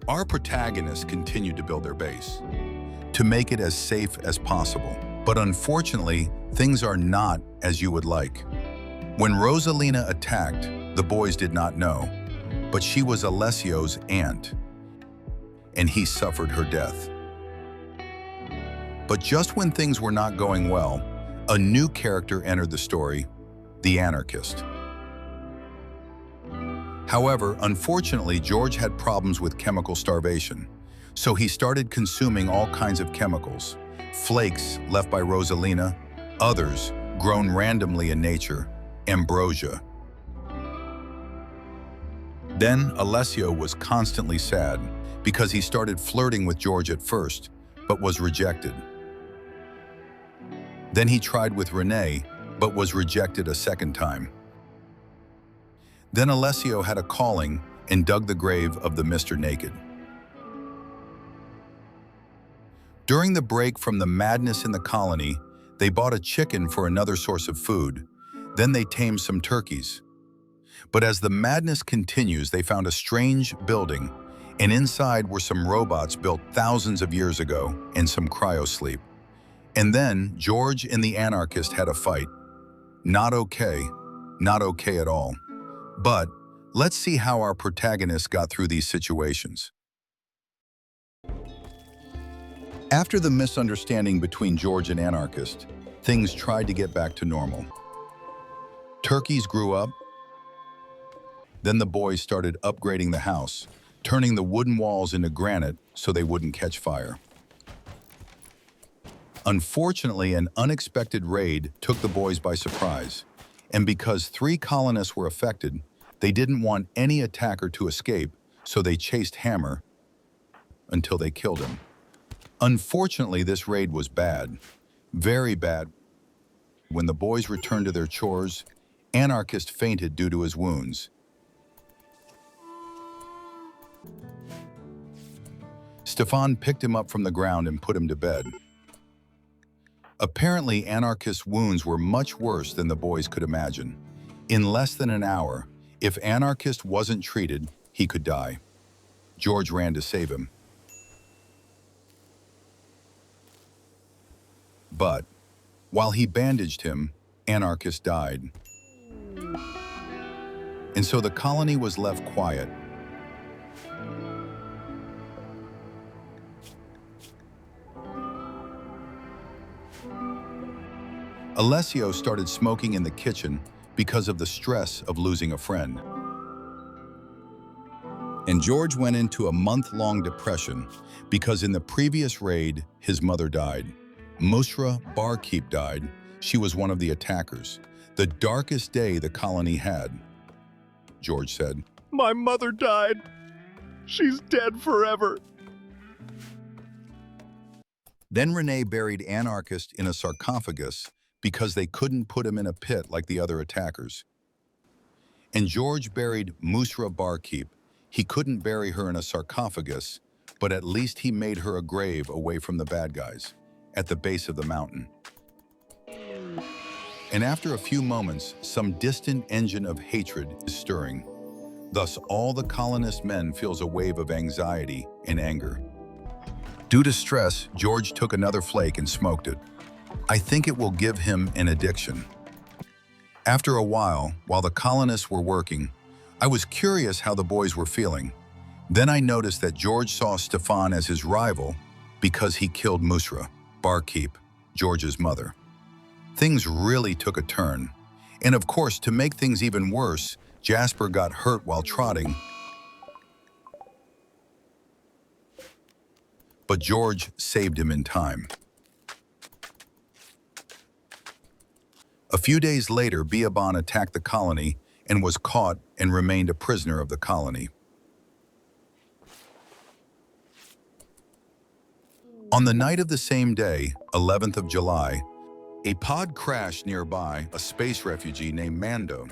Our protagonists continued to build their base, to make it as safe as possible. But unfortunately, things are not as you would like. When Rosalina attacked, the boys did not know, but she was Alessio's aunt, and he suffered her death. But just when things were not going well, a new character entered the story, the anarchist. However, unfortunately, George had problems with chemical starvation, so he started consuming all kinds of chemicals, flakes left by Rosalina, others grown randomly in nature, ambrosia. Then Alessio was constantly sad because he started flirting with George at first, but was rejected. Then he tried with Renee, but was rejected a second time. Then Alessio had a calling and dug the grave of the Mr. Naked. During the break from the madness in the colony, they bought a chicken for another source of food. Then they tamed some turkeys. But as the madness continues, they found a strange building, and inside were some robots built thousands of years ago and some cryosleep. And then George and the anarchist had a fight. Not okay at all. But let's see how our protagonists got through these situations. After the misunderstanding between George and anarchist, things tried to get back to normal. Turkeys grew up. Then the boys started upgrading the house, turning the wooden walls into granite so they wouldn't catch fire. Unfortunately, an unexpected raid took the boys by surprise, and because 3 colonists were affected, they didn't want any attacker to escape, so they chased Hammer until they killed him. Unfortunately, this raid was bad, very bad. When the boys returned to their chores, anarchist fainted due to his wounds. Stefan picked him up from the ground and put him to bed. Apparently, anarchist's wounds were much worse than the boys could imagine. In less than an hour, if anarchist wasn't treated, he could die. George ran to save him. But while he bandaged him, anarchist died. And so the colony was left quiet. Alessio started smoking in the kitchen because of the stress of losing a friend. And George went into a month-long depression because in the previous raid, his mother died. Musra Barkeep died. She was one of the attackers. The darkest day the colony had. George said, "My mother died. She's dead forever." Then Renee buried anarchist in a sarcophagus because they couldn't put him in a pit like the other attackers. And George buried Musra Barkeep. He couldn't bury her in a sarcophagus, but at least he made her a grave away from the bad guys, at the base of the mountain. And after a few moments, some distant engine of hatred is stirring. Thus, all the colonist men feels a wave of anxiety and anger. Due to stress, George took another flake and smoked it. I think it will give him an addiction. After a while the colonists were working, I was curious how the boys were feeling. Then I noticed that George saw Stefan as his rival because he killed Musra Barkeep, George's mother. Things really took a turn. And of course, to make things even worse, Jasper got hurt while trotting. But George saved him in time. A few days later, Biaban attacked the colony and was caught and remained a prisoner of the colony. On the night of the same day, 11th of July, a pod crashed nearby a space refugee named Mando.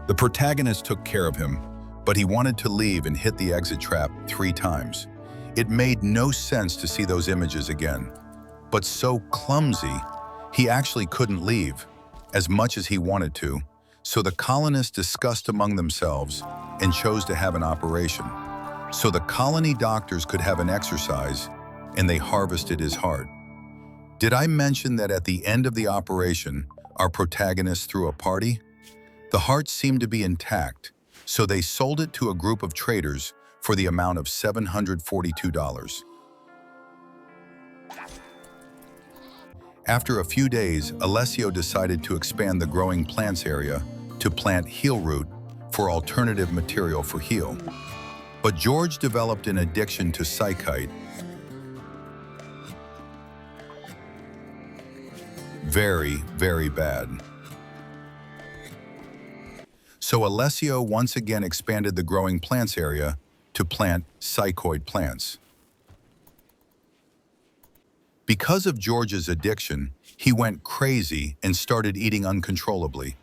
The protagonist took care of him, but he wanted to leave and hit the exit trap 3 times. It made no sense to see those images again, but so clumsy, he actually couldn't leave, as much as he wanted to, So the colonists discussed among themselves and chose to have an operation. So the colony doctors could have an exercise, and they harvested his heart. Did I mention that at the end of the operation, our protagonist threw a party? The heart seemed to be intact, so they sold it to a group of traders for the amount of $742. After a few days, Alessio decided to expand the growing plants area to plant heel root for alternative material for heel. But George developed an addiction to psychite. Very, very bad. So Alessio once again expanded the growing plants area to plant psychoid plants. Because of George's addiction, he went crazy and started eating uncontrollably.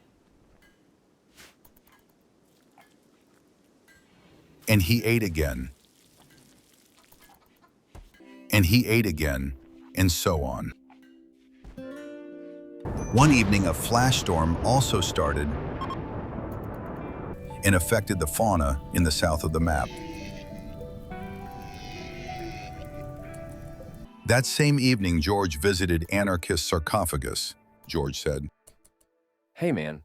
And he ate again. And he ate again, and so on. One evening, a flash storm also started and affected the fauna in the south of the map. That same evening, George visited anarchist sarcophagus. George said, Hey man,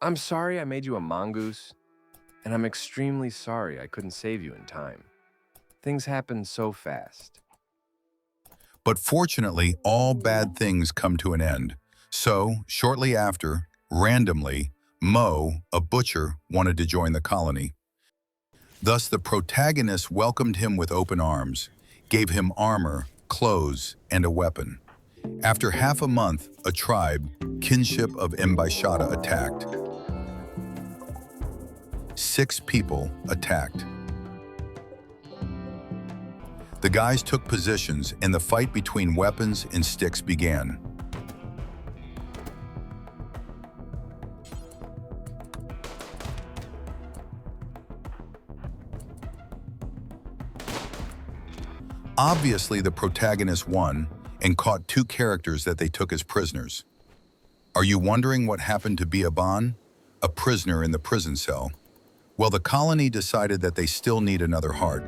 I'm sorry I made you a mongoose, and I'm extremely sorry I couldn't save you in time. Things happen so fast. but fortunately, all bad things come to an end. So, shortly after, randomly, Mo, a butcher, wanted to join the colony. Thus, the protagonist welcomed him with open arms, gave him armor, clothes, and a weapon. After half a month, a tribe, kinship of Mbashada, attacked. 6 people attacked. The guys took positions, and the fight between weapons and sticks began. Obviously, the protagonist won and caught 2 characters that they took as prisoners. Are you wondering what happened to Biaban, a prisoner in the prison cell? Well, the colony decided that they still need another heart.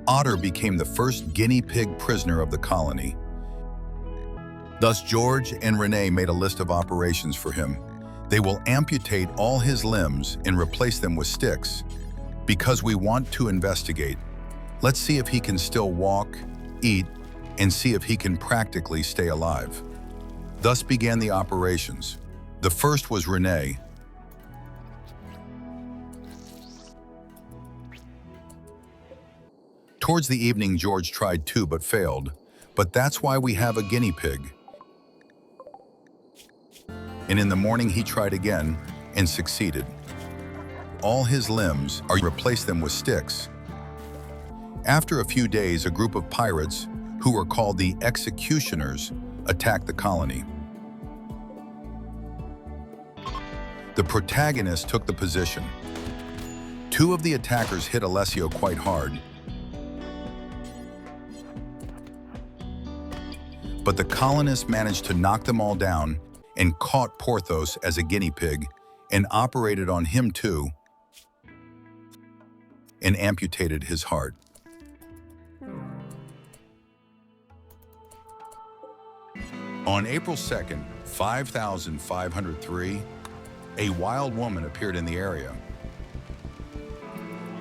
Otter became the first guinea pig prisoner of the colony. Thus, George and Renee made a list of operations for him. They will amputate all his limbs and replace them with sticks. Because we want to investigate. Let's see if he can still walk, eat, and see if he can practically stay alive. Thus began the operations. The first was Renee. Towards the evening, George tried too but failed. But that's why we have a guinea pig. And in the morning he tried again and succeeded. All his limbs are replaced them with sticks. After a few days, a group of pirates, who were called the Executioners, attacked the colony. The protagonist took the position. 2 of the attackers hit Alessio quite hard, but the colonists managed to knock them all down and caught Porthos as a guinea pig and operated on him too and amputated his heart. On April 2nd, 5503, a wild woman appeared in the area.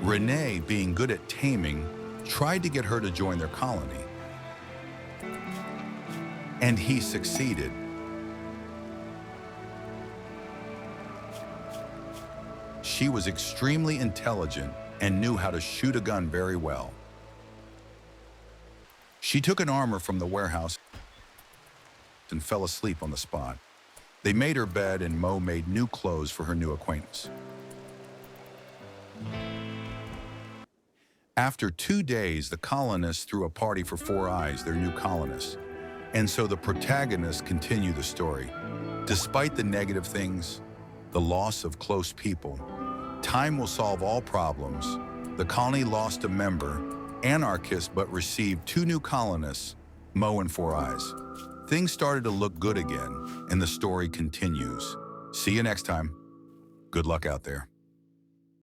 Renee, being good at taming, tried to get her to join their colony. And he succeeded. She was extremely intelligent and knew how to shoot a gun very well. She took an armor from the warehouse and fell asleep on the spot. They made her bed and Mo made new clothes for her new acquaintance. After 2 days, the colonists threw a party for Four Eyes, their new colonists. And so the protagonists continue the story. Despite the negative things, the loss of close people, time will solve all problems. The colony lost a member, anarchist, but received 2 new colonists, Mo and Four Eyes. Things started to look good again, and the story continues. See you next time. Good luck out there.